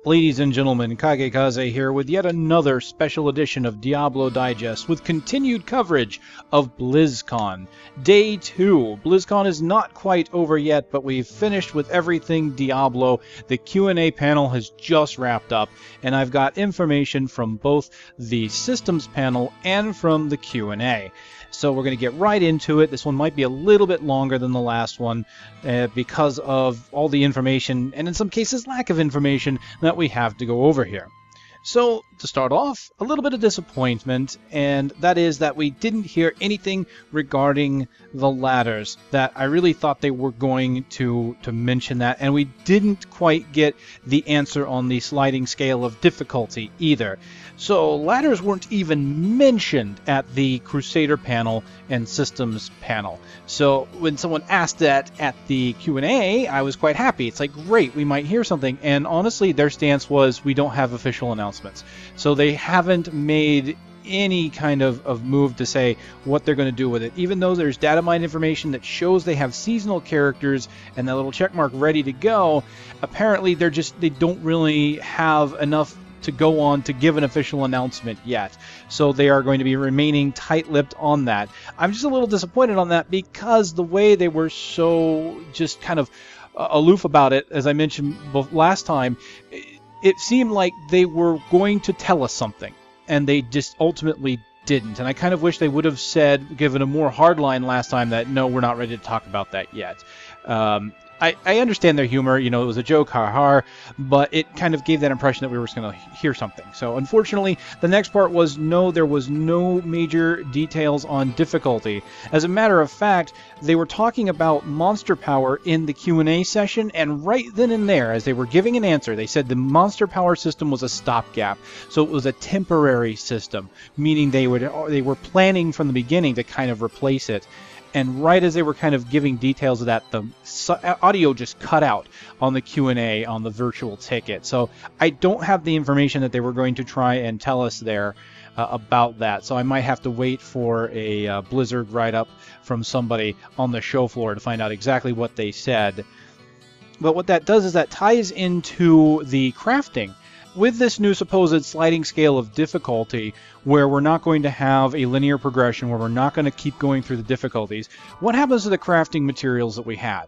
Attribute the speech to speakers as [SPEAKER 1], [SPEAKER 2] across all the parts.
[SPEAKER 1] Ladies and gentlemen, KageKaze here with yet another special edition of Diablo Digest with continued coverage of Blizzcon. Day 2. Blizzcon is not quite over yet, but we've finished with everything Diablo. The Q&A panel has just wrapped up, and I've got information from both the Systems panel and from the Q&A. So we're going to get right into it. This one might be a little bit longer than the last one because of all the information, and in some cases lack of information, that we have to go over here. So, to start off, a little bit of disappointment, and that is that we didn't hear anything regarding the ladders. That I really thought they were going to mention that, and we didn't quite get the answer on the sliding scale of difficulty either. So, ladders weren't even mentioned at the Crusader panel and Systems panel. So, when someone asked that at the Q&A, I was quite happy. It's like, great, we might hear something, and honestly, their stance was, we don't have official announcements. So they haven't made any kind of move to say what they're going to do with it. Even though there's Datamined information that shows they have seasonal characters and that little check mark ready to go, apparently they don't really have enough to go on to give an official announcement yet. So they are going to be remaining tight-lipped on that. I'm just a little disappointed on that because the way they were so just kind of aloof about it, as I mentioned last time, it seemed like they were going to tell us something, and they just ultimately didn't. And I kind of wish they would have said, given a more hard line last time, that no, we're not ready to talk about that yet. I understand their humor, you know, it was a joke, ha-ha, but it kind of gave that impression that we were just going to hear something. So unfortunately, the next part was no, there was no major details on difficulty. As a matter of fact, they were talking about monster power in the Q&A session, and right then and there, as they were giving an answer, they said the monster power system was a stopgap. So it was a temporary system, meaning they were planning from the beginning to kind of replace it. And right as they were kind of giving details of that, the audio just cut out on the Q&A on the virtual ticket. So I don't have the information that they were going to try and tell us there about that. So I might have to wait for a Blizzard write-up from somebody on the show floor to find out exactly what they said. But what that does is that ties into the crafting. With this new supposed sliding scale of difficulty, where we're not going to have a linear progression, where we're not going to keep going through the difficulties, what happens to the crafting materials that we had?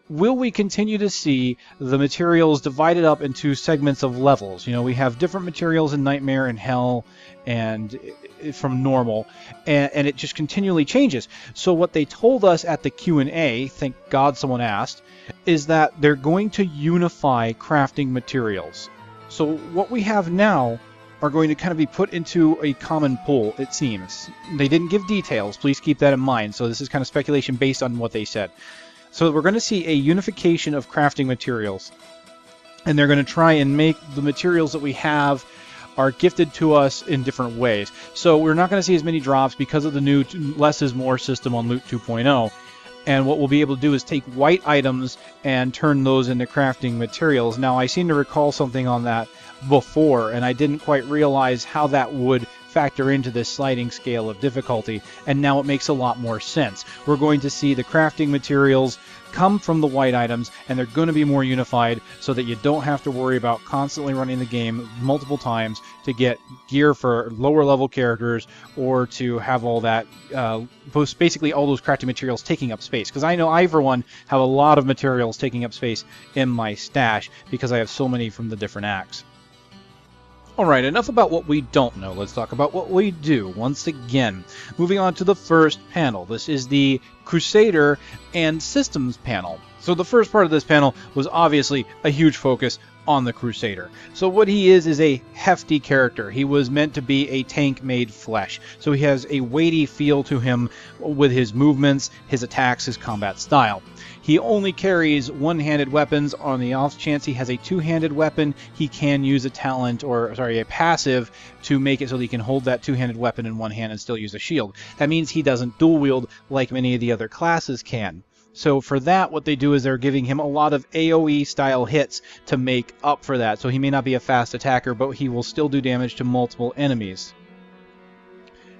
[SPEAKER 1] Will we continue to see the materials divided up into segments of levels? You know, we have different materials in Nightmare and Hell and from normal, and it just continually changes. So what they told us at the Q&A, thank God someone asked, is that they're going to unify crafting materials. So what we have now are going to kind of be put into a common pool, it seems. They didn't give details, please keep that in mind. So this is kind of speculation based on what they said. So we're going to see a unification of crafting materials. And they're going to try and make the materials that we have are gifted to us in different ways. So we're not going to see as many drops because of the new less is more system on Loot 2.0. And what we'll be able to do is take white items and turn those into crafting materials. Now, I seem to recall something on that before, and I didn't quite realize how that would factor into this sliding scale of difficulty, and now it makes a lot more sense. We're going to see the crafting materials come from the white items, and they're going to be more unified so that you don't have to worry about constantly running the game multiple times to get gear for lower level characters or to have all that, basically all those crafting materials taking up space. Because I know I, for one, have a lot of materials taking up space in my stash because I have so many from the different acts. Alright, enough about what we don't know. Let's talk about what we do once again. Moving on to the first panel. This is the Crusader and Systems panel. So the first part of this panel was obviously a huge focus on the Crusader. So what he is a hefty character. He was meant to be a tank made flesh. So he has a weighty feel to him with his movements, his attacks, his combat style. He only carries one-handed weapons. On the off chance he has a two-handed weapon, he can use a talent, or sorry, a passive to make it so that he can hold that two-handed weapon in one hand and still use a shield. That means he doesn't dual wield like many of the other classes can. So for that, what they do is they're giving him a lot of AoE style hits to make up for that. So he may not be a fast attacker, but he will still do damage to multiple enemies.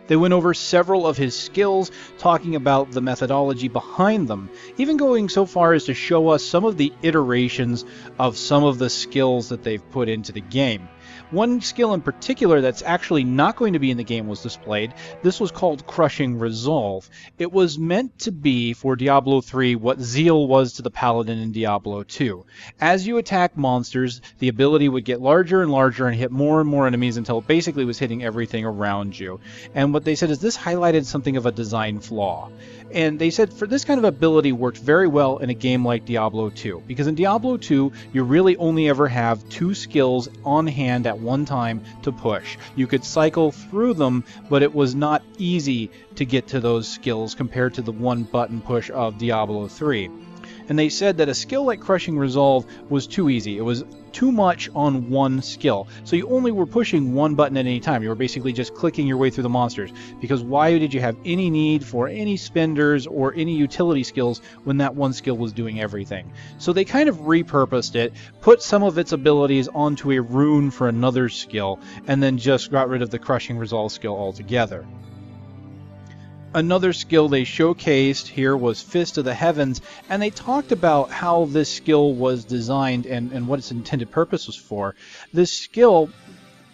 [SPEAKER 1] They went over several of his skills, talking about the methodology behind them, even going so far as to show us some of the iterations of some of the skills that they've put into the game. One skill in particular that's actually not going to be in the game was displayed. This was called Crushing Resolve. It was meant to be for Diablo 3 what Zeal was to the Paladin in Diablo 2. As you attack monsters, the ability would get larger and larger and hit more and more enemies until it basically was hitting everything around you. And what they said is this highlighted something of a design flaw. And they said for this kind of ability worked very well in a game like Diablo 2, because in Diablo 2 you really only ever have 2 skills on hand at one time to push. You could cycle through them, but it was not easy to get to those skills compared to the one button push of Diablo 3. And they said that a skill like Crushing Resolve was too easy. It was too much on one skill. So you only were pushing one button at any time. You were basically just clicking your way through the monsters. Because why did you have any need for any spenders or any utility skills when that one skill was doing everything? So they kind of repurposed it, put some of its abilities onto a rune for another skill, and then just got rid of the Crushing Resolve skill altogether. Another skill they showcased here was Fist of the Heavens, and they talked about how this skill was designed and what its intended purpose was for. This skill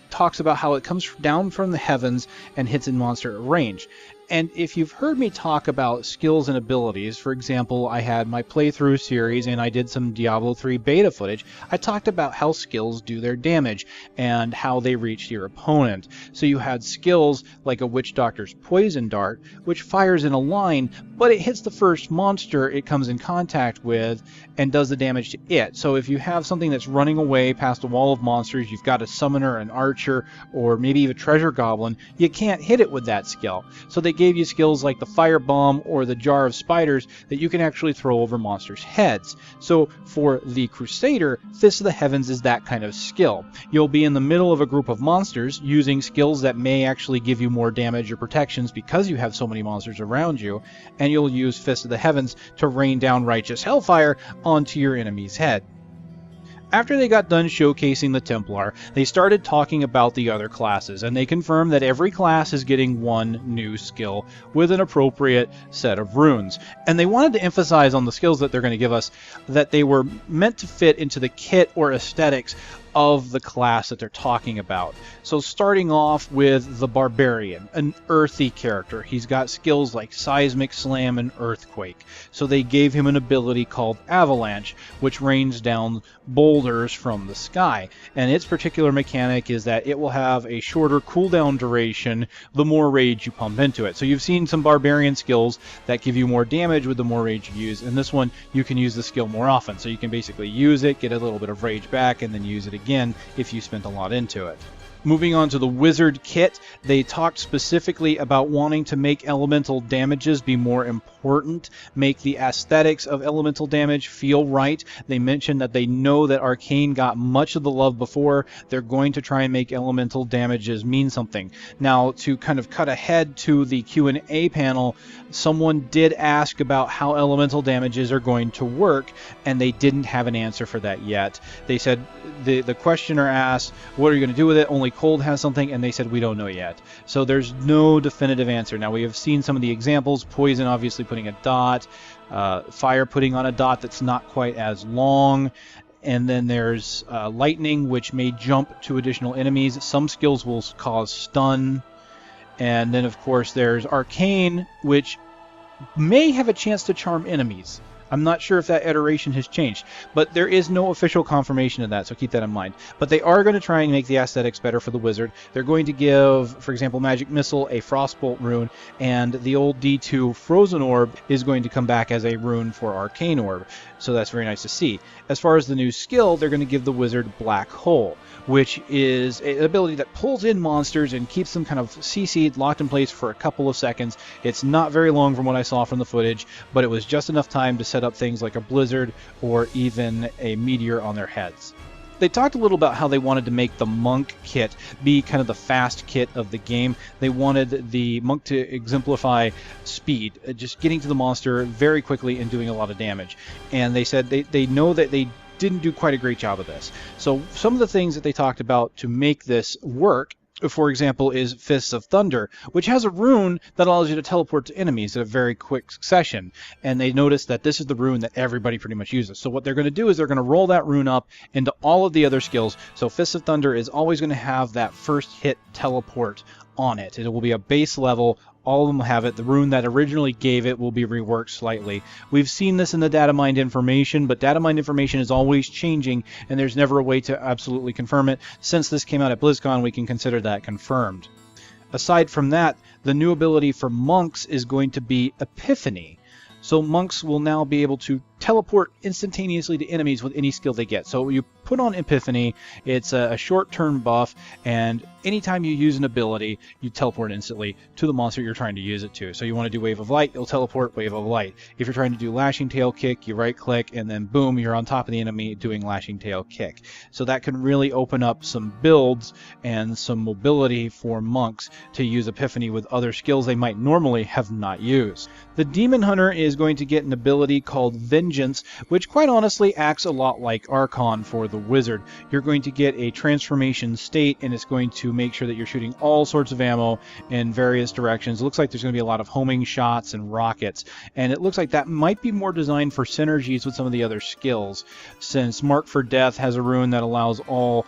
[SPEAKER 1] talks about how it comes down from the heavens and hits a monster at range. And if you've heard me talk about skills and abilities, for example, I had my playthrough series and I did some Diablo 3 beta footage, I talked about how skills do their damage and how they reach your opponent. So you had skills like a Witch Doctor's Poison Dart, which fires in a line, but it hits the first monster it comes in contact with and does the damage to it. So if you have something that's running away past a wall of monsters, you've got a summoner, an archer, or maybe even a treasure goblin, you can't hit it with that skill. So they gave you skills like the Firebomb or the Jar of Spiders that you can actually throw over monsters' heads. So for the Crusader, Fist of the Heavens is that kind of skill. You'll be in the middle of a group of monsters using skills that may actually give you more damage or protections because you have so many monsters around you, and you'll use Fist of the Heavens to rain down righteous hellfire onto your enemy's head. After they got done showcasing the Templar, they started talking about the other classes, and they confirmed that every class is getting one new skill with an appropriate set of runes. And they wanted to emphasize on the skills that they're going to give us that they were meant to fit into the kit or aesthetics of the class that they're talking about. So starting off with the Barbarian, an earthy character. He's got skills like Seismic Slam and Earthquake. So they gave him an ability called Avalanche, which rains down boulders from the sky. And its particular mechanic is that it will have a shorter cooldown duration the more rage you pump into it. So you've seen some Barbarian skills that give you more damage with the more rage you use. In this one, you can use the skill more often. So you can basically use it, get a little bit of rage back, and then use it again if you spent a lot into it. Moving on to the Wizard kit, they talked specifically about wanting to make elemental damages be more important, make the aesthetics of elemental damage feel right. They mentioned that they know that Arcane got much of the love before. They're going to try and make elemental damages mean something. Now, to kind of cut ahead to the Q&A panel, someone did ask about how elemental damages are going to work, and they didn't have an answer for that yet. They said, the questioner asked, what are you going to do with it? Only Cold has something, and they said we don't know yet. So there's no definitive answer. Now we have seen some of the examples, Poison obviously putting a dot, Fire putting on a dot that's not quite as long, and then there's Lightning, which may jump to additional enemies. Some skills will cause stun, and then of course there's Arcane, which may have a chance to charm enemies. I'm not sure if that iteration has changed, but there is no official confirmation of that, so keep that in mind. But they are going to try and make the aesthetics better for the Wizard. They're going to give, for example, Magic Missile a Frostbolt rune, and the old D2 Frozen Orb is going to come back as a rune for Arcane Orb, so that's very nice to see. As far as the new skill, they're going to give the Wizard Black Hole, which is an ability that pulls in monsters and keeps them kind of CC'd, locked in place for a couple of seconds. It's not very long from what I saw from the footage, but it was just enough time to set up things like a blizzard or even a meteor on their heads. They talked a little about how they wanted to make the Monk kit be kind of the fast kit of the game. They wanted the Monk to exemplify speed, just getting to the monster very quickly and doing a lot of damage. And they said they know that they didn't do quite a great job of this. So some of the things that they talked about to make this work for example, is Fists of Thunder, which has a rune that allows you to teleport to enemies at a very quick succession. And they notice that this is the rune that everybody pretty much uses. So what they're going to do is they're going to roll that rune up into all of the other skills. So Fists of Thunder is always going to have that first hit teleport on it. It will be a base level. All of them have it. The rune that originally gave it will be reworked slightly. We've seen this in the Datamined information, but Datamined information is always changing, and there's never a way to absolutely confirm it. Since this came out at Blizzcon, we can consider that confirmed. Aside from that, the new ability for monks is going to be Epiphany. So monks will now be able to teleport instantaneously to enemies with any skill they get. So you put on Epiphany, it's a short-term buff, and anytime you use an ability, you teleport instantly to the monster you're trying to use it to. So you want to do Wave of Light, it'll teleport Wave of Light. If you're trying to do Lashing Tail Kick, you right-click, and then boom, you're on top of the enemy doing Lashing Tail Kick. So that can really open up some builds and some mobility for monks to use Epiphany with other skills they might normally have not used. The Demon Hunter is going to get an ability called Vengeance, which quite honestly acts a lot like Archon for the Wizard. You're going to get a transformation state, and it's going to make sure that you're shooting all sorts of ammo in various directions. It looks like there's going to be a lot of homing shots and rockets, and it looks like that might be more designed for synergies with some of the other skills, since Mark for Death has a rune that allows all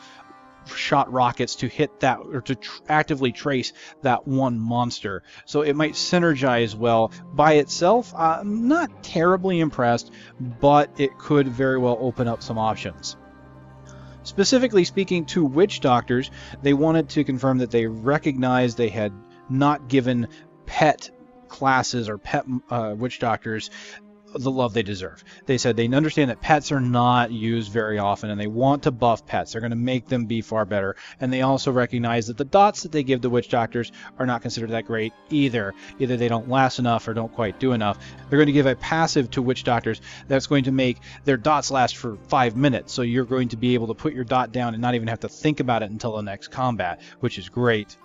[SPEAKER 1] shot rockets to hit that, or to actively trace that one monster. So it might synergize well. By itself, I'm not terribly impressed, but it could very well open up some options. Specifically speaking to Witch Doctors, they wanted to confirm that they recognized they had not given pet classes or pet Witch Doctors the love they deserve. They said they understand that pets are not used very often, and they want to buff pets. They're going to make them be far better. And they also recognize that the dots that they give the Witch Doctors are not considered that great either. Either they don't last enough or don't quite do enough. They're going to give a passive to Witch Doctors that's going to make their dots last for 5 minutes. So you're going to be able to put your dot down and not even have to think about it until the next combat, which is great.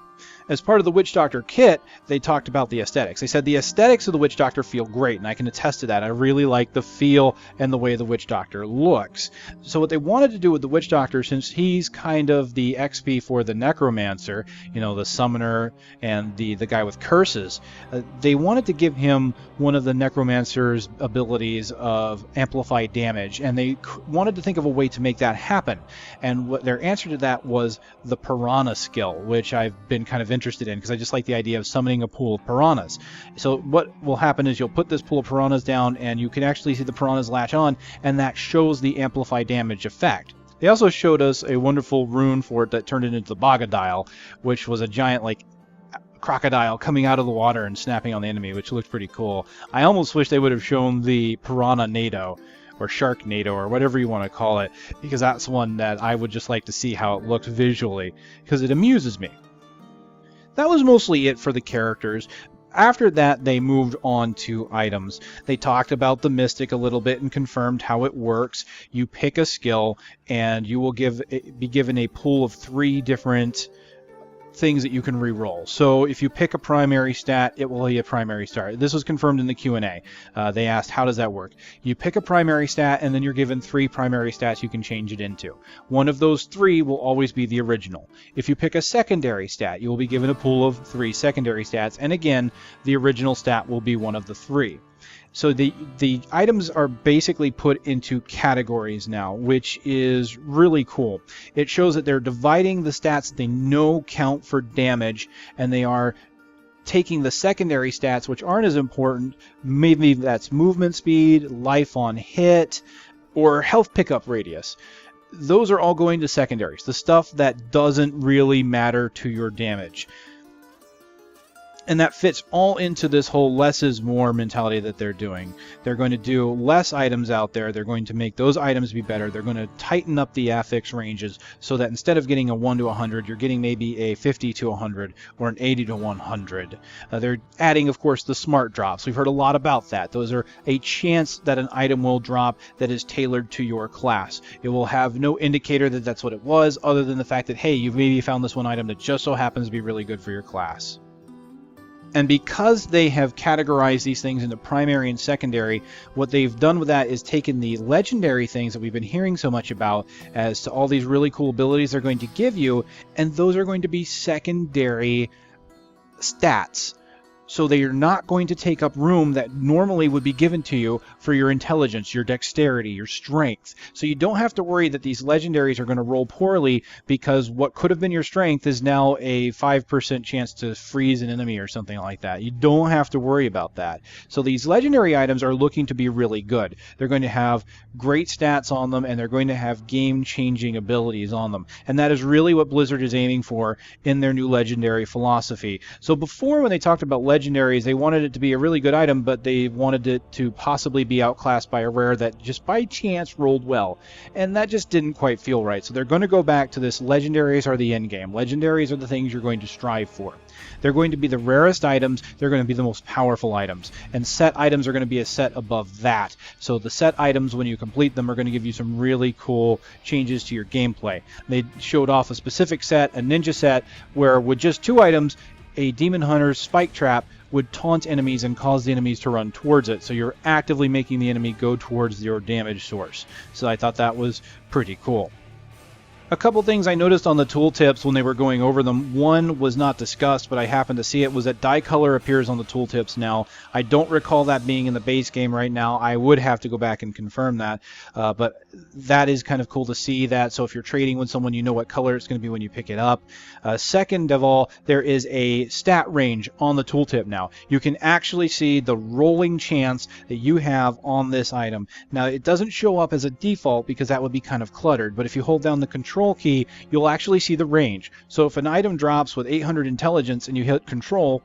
[SPEAKER 1] As part of the Witch Doctor kit, they talked about the aesthetics. They said the aesthetics of the Witch Doctor feel great, and I can attest to that. I really like the feel and the way the Witch Doctor looks. So what they wanted to do with the Witch Doctor, since he's kind of the XP for the Necromancer, you know, the Summoner and the guy with curses, they wanted to give him one of the Necromancer's abilities of amplified damage, and they wanted to think of a way to make that happen. And what their answer to that was the Piranha skill, which I've been kind of interested in because I just like the idea of summoning a pool of piranhas. So what will happen is you'll put this pool of piranhas down, and you can actually see the piranhas latch on, and that shows the amplified damage effect. They also showed us a wonderful rune for it that turned it into the Bogadile, which was a giant like crocodile coming out of the water and snapping on the enemy, which looked pretty cool. I almost wish they would have shown the Piranha NATO or Sharknado or whatever you want to call it, because that's one that I would just like to see how it looked visually, because it amuses me. That was mostly it for the characters. After that, they moved on to items. They talked about the Mystic a little bit and confirmed how it works. You pick a skill, and you will be given a pool of 3 different things that you can re-roll. So if you pick a primary stat, it will be a primary stat. This was confirmed in the Q&A. They asked, how does that work? You pick a primary stat, and then you're given 3 primary stats you can change it into. One of those 3 will always be the original. If you pick a secondary stat, you will be given a pool of 3 secondary stats, and again, the original stat will be one of the 3. So the items are basically put into categories now, which is really cool. It shows that they're dividing the stats that they know count for damage, and they are taking the secondary stats, which aren't as important. Maybe that's movement speed, life on hit, or health pickup radius. Those are all going to secondaries, the stuff that doesn't really matter to your damage. And that fits all into this whole less is more mentality that they're doing. They're going to do less items out there. They're going to make those items be better. They're going to tighten up the affix ranges so that instead of getting a 1 to 100, you're getting maybe a 50 to 100 or an 80 to 100. They're adding, of course, the smart drops. We've heard a lot about that. Those are a chance that an item will drop that is tailored to your class. It will have no indicator that that's what it was, other than the fact that, hey, you've maybe found this one item that just so happens to be really good for your class. And because they have categorized these things into primary and secondary, what they've done with that is taken the legendary things that we've been hearing so much about as to all these really cool abilities they're going to give you, and those are going to be secondary stats. So they are not going to take up room that normally would be given to you for your intelligence, your dexterity, your strength. So you don't have to worry that these legendaries are going to roll poorly because what could have been your strength is now a 5% chance to freeze an enemy or something like that. You don't have to worry about that. So these legendary items are looking to be really good. They're going to have great stats on them, and they're going to have game-changing abilities on them. And that is really what Blizzard is aiming for in their new legendary philosophy. So before, when they talked about legendaries, they wanted it to be a really good item, but they wanted it to possibly be outclassed by a rare that just by chance rolled well. And that just didn't quite feel right. So they're going to go back to this: legendaries are the end game. Legendaries are the things you're going to strive for. They're going to be the rarest items. They're going to be the most powerful items. And set items are going to be a set above that. So the set items, when you complete them, are going to give you some really cool changes to your gameplay. They showed off a specific set, a ninja set, where with just 2 items, a Demon Hunter's Spike Trap would taunt enemies and cause the enemies to run towards it. So you're actively making the enemy go towards your damage source. So I thought that was pretty cool. A couple things I noticed on the tooltips when they were going over them. One was not discussed, but I happened to see it, was that dye color appears on the tooltips now. I don't recall that being in the base game right now. I would have to go back and confirm that, but that is kind of cool to see that. So if you're trading with someone, you know what color it's going to be when you pick it up. Second of all, there is a stat range on the tooltip now. You can actually see the rolling chance that you have on this item. Now, it doesn't show up as a default because that would be kind of cluttered, but if you hold down the control key, you'll actually see the range. So if an item drops with 800 intelligence and you hit control,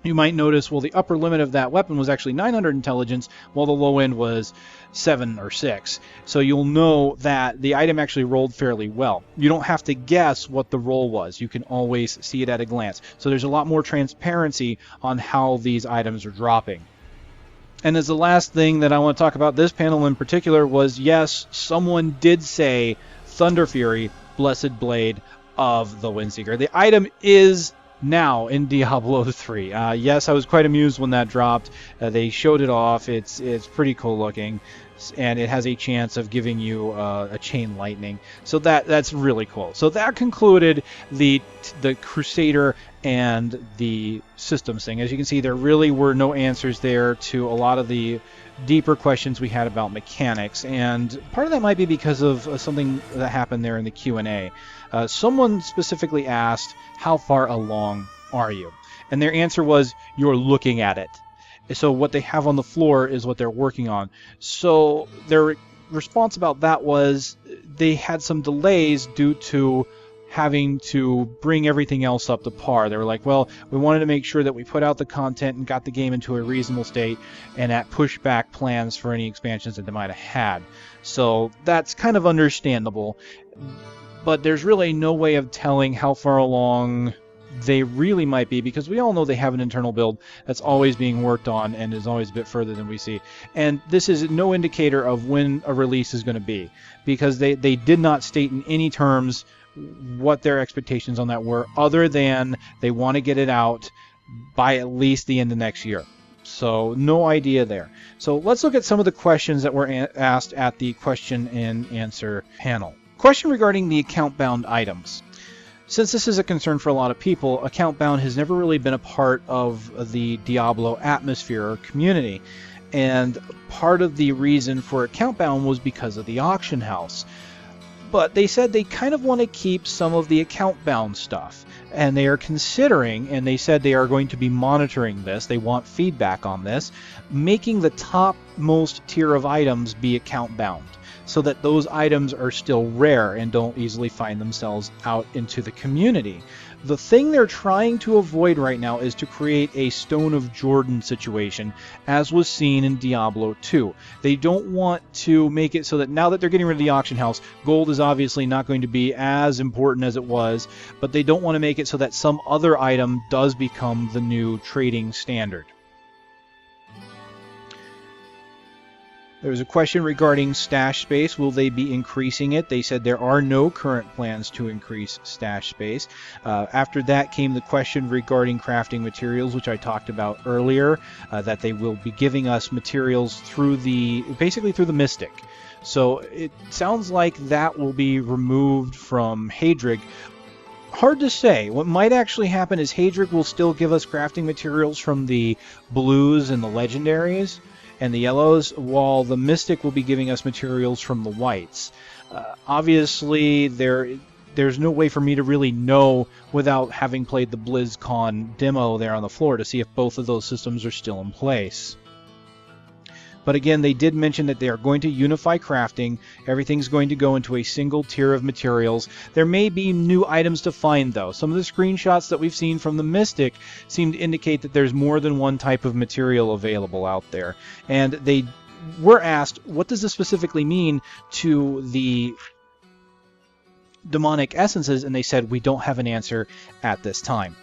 [SPEAKER 1] you might notice, well, the upper limit of that weapon was actually 900 intelligence, while the low end was 7 or 6. So you'll know that the item actually rolled fairly well. You don't have to guess what the roll was. You can always see it at a glance. So there's a lot more transparency on how these items are dropping. And as the last thing that I want to talk about this panel in particular was, yes, someone did say Thunder Fury, Blessed Blade of the Windseeker. The item is now in Diablo 3. Yes, I was quite amused when that dropped. They showed it off. It's pretty cool looking, and it has a chance of giving you a chain lightning. So that's really cool. So that concluded the Crusader and the systems thing. As you can see, there really were no answers there to a lot of the deeper questions we had about mechanics, and part of that might be because of something that happened there in the Q&A. Someone specifically asked, how far along are you? And their answer was, you're looking at it. So what they have on the floor is what they're working on. So their response about that was they had some delays due to having to bring everything else up to par. They were like, well, we wanted to make sure that we put out the content and got the game into a reasonable state, and that pushed back plans for any expansions that they might have had. So that's kind of understandable, but there's really no way of telling how far along they really might be, because we all know they have an internal build that's always being worked on and is always a bit further than we see. And this is no indicator of when a release is going to be, because they did not state in any terms what their expectations on that were, other than they want to get it out by at least the end of next year. So no idea there. So let's look at some of the questions that were asked at the question and answer panel. Question regarding the account-bound items. Since this is a concern for a lot of people, account-bound has never really been a part of the Diablo atmosphere or community. And part of the reason for account-bound was because of the auction house. But they said they kind of want to keep some of the account-bound stuff. And they are considering, and they said they are going to be monitoring this, they want feedback on this, making the top most tier of items be account-bound, so that those items are still rare and don't easily find themselves out into the community. The thing they're trying to avoid right now is to create a Stone of Jordan situation, as was seen in Diablo 2. They don't want to make it so that now that they're getting rid of the auction house, gold is obviously not going to be as important as it was, but they don't want to make it so that some other item does become the new trading standard. There was a question regarding stash space. Will they be increasing it? They said there are no current plans to increase stash space. After that came the question regarding crafting materials, which I talked about earlier, that they will be giving us materials through basically through the Mystic. So it sounds like that will be removed from Hadrig. Hard to say. What might actually happen is Hadrig will still give us crafting materials from the blues and the legendaries and the yellows, while the Mystic will be giving us materials from the whites. Obviously, there's no way for me to really know without having played the BlizzCon demo there on the floor to see if both of those systems are still in place. But again, they did mention that they are going to unify crafting. Everything's going to go into a single tier of materials. There may be new items to find, though. Some of the screenshots that we've seen from the Mystic seem to indicate that there's more than one type of material available out there. And they were asked, what does this specifically mean to the demonic essences? And they said, we don't have an answer at this time.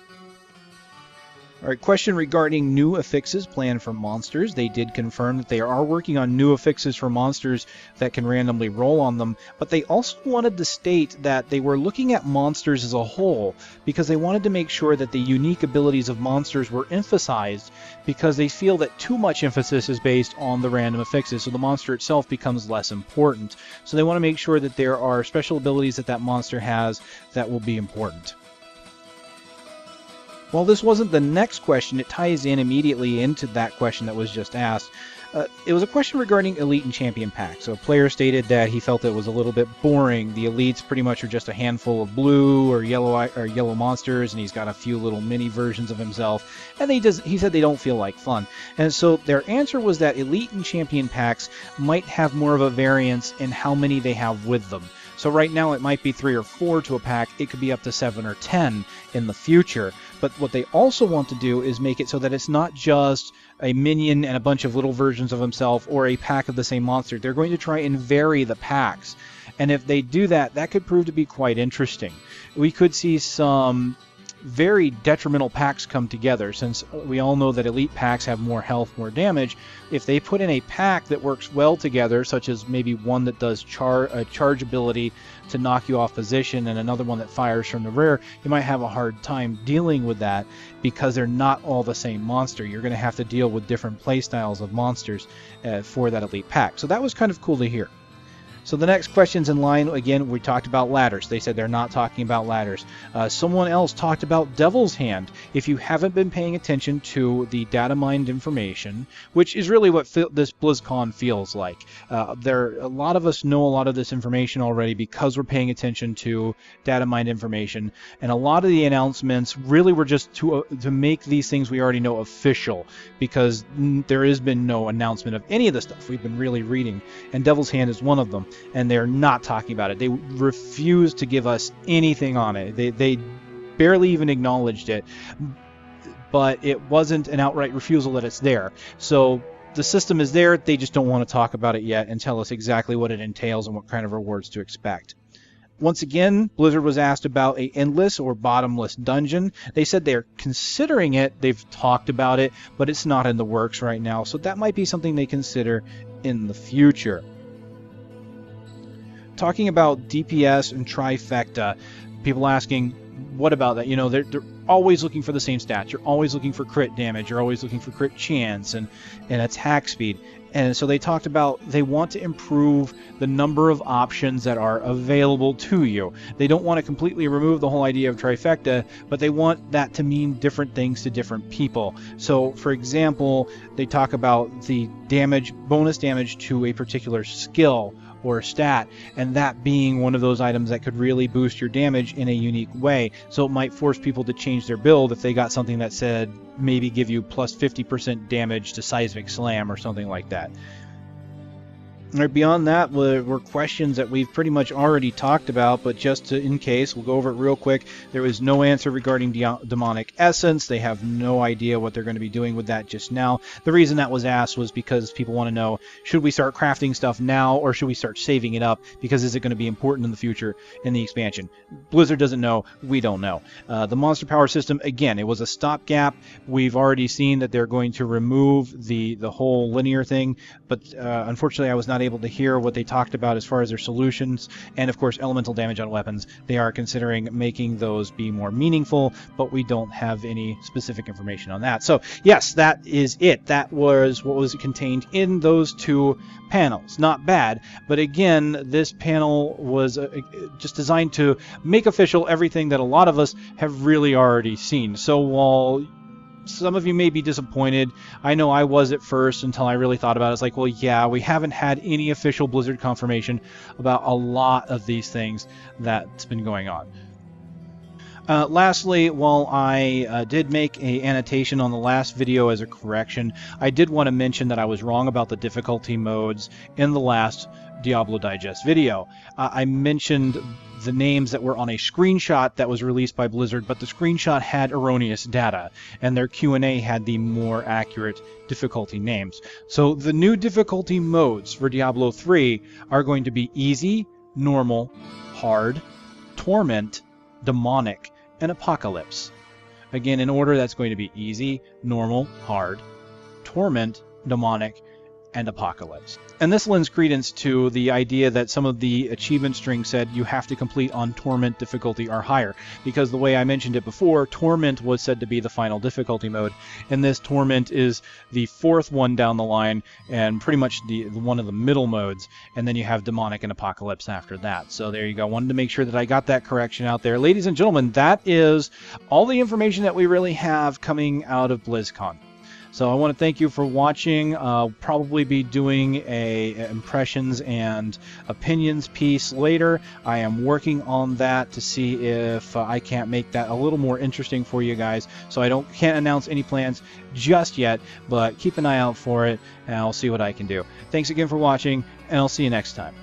[SPEAKER 1] All right, question regarding new affixes planned for monsters. They did confirm that they are working on new affixes for monsters that can randomly roll on them, but they also wanted to state that they were looking at monsters as a whole because they wanted to make sure that the unique abilities of monsters were emphasized, because they feel that too much emphasis is based on the random affixes, so the monster itself becomes less important. So they want to make sure that there are special abilities that that monster has that will be important. While this wasn't the next question, it ties in immediately into that question that was just asked. It was a question regarding Elite and Champion packs. So a player stated that he felt it was a little bit boring. The Elites pretty much are just a handful of blue or yellow monsters, and he's got a few little mini versions of himself. And he said they don't feel like fun. And so their answer was that Elite and Champion packs might have more of a variance in how many they have with them. So right now it might be 3 or 4 to a pack. It could be up to 7 or 10 in the future. But what they also want to do is make it so that it's not just a minion and a bunch of little versions of himself or a pack of the same monster. They're going to try and vary the packs. And if they do that, that could prove to be quite interesting. We could see some very detrimental packs come together, since we all know that elite packs have more health, more damage. If they put in a pack that works well together, such as maybe one that does a charge ability to knock you off position and another one that fires from the rear, you might have a hard time dealing with that because they're not all the same monster. You're going to have to deal with different playstyles of monsters for that elite pack. So that was kind of cool to hear. So the next question's in line. Again, we talked about ladders. They said they're not talking about ladders. Someone else talked about Devil's Hand. If you haven't been paying attention to the Datamined information, which is really what this BlizzCon feels like. A lot of us know a lot of this information already because we're paying attention to Datamined information. And a lot of the announcements really were just to make these things we already know official, because there has been no announcement of any of the stuff we've been really reading. And Devil's Hand is one of them. And they're not talking about it. They refuse to give us anything on it. They barely even acknowledged it. But it wasn't an outright refusal that it's there. So the system is there. They just don't want to talk about it yet and tell us exactly what it entails and what kind of rewards to expect. Once again, Blizzard was asked about a endless or bottomless dungeon. They said they're considering it. They've talked about it, but it's not in the works right now. So that might be something they consider in the future. Talking about DPS and trifecta, people asking, what about that? You know, they're always looking for the same stats. You're always looking for crit damage. You're always looking for crit chance and attack speed. And so they talked about they want to improve the number of options that are available to you. They don't want to completely remove the whole idea of trifecta, but they want that to mean different things to different people. So, for example, they talk about the damage, bonus damage to a particular skill or stat, and that being one of those items that could really boost your damage in a unique way. So it might force people to change their build if they got something that said maybe give you plus 50% damage to Seismic Slam or something like that. Right, beyond that were questions that we've pretty much already talked about, but just in case, we'll go over it real quick. There was no answer regarding demonic essence. They have no idea what they're going to be doing with that just now. The reason that was asked was because people want to know, should we start crafting stuff now, or should we start saving it up, because is it going to be important in the future in the expansion? Blizzard doesn't know. We don't know. The monster power system, again, it was a stopgap. We've already seen that they're going to remove the whole linear thing, but unfortunately I was not able to hear what they talked about as far as their solutions. And of course, elemental damage on weapons, they are considering making those be more meaningful, but we don't have any specific information on that. So yes, that is it. That was what was contained in those two panels. Not bad, but again, this panel was just designed to make official everything that a lot of us have really already seen. So while some of you may be disappointed, I know I was at first until I really thought about it. It's like, well, yeah, we haven't had any official Blizzard confirmation about a lot of these things that's been going on. Lastly, while I did make an annotation on the last video as a correction, I did want to mention that I was wrong about the difficulty modes in the last Diablo Digest video. I mentioned the names that were on a screenshot that was released by Blizzard, but the screenshot had erroneous data, and their Q&A had the more accurate difficulty names. So the new difficulty modes for Diablo 3 are going to be easy, normal, hard, torment, demonic, and apocalypse. Again, in order, that's going to be easy, normal, hard, torment, demonic, and apocalypse. And this lends credence to the idea that some of the achievement strings said you have to complete on torment difficulty or higher, because the way I mentioned it before, torment was said to be the final difficulty mode, and this torment is the fourth one down the line and pretty much the one of the middle modes, and then you have demonic and apocalypse after that. So there you go. Wanted to make sure that I got that correction out there. Ladies and gentlemen, that is all the information that we really have coming out of BlizzCon. So I want to thank you for watching. I'll probably be doing a impressions and opinions piece later. I am working on that to see if I can't make that a little more interesting for you guys. So I can't announce any plans just yet, but keep an eye out for it, and I'll see what I can do. Thanks again for watching, and I'll see you next time.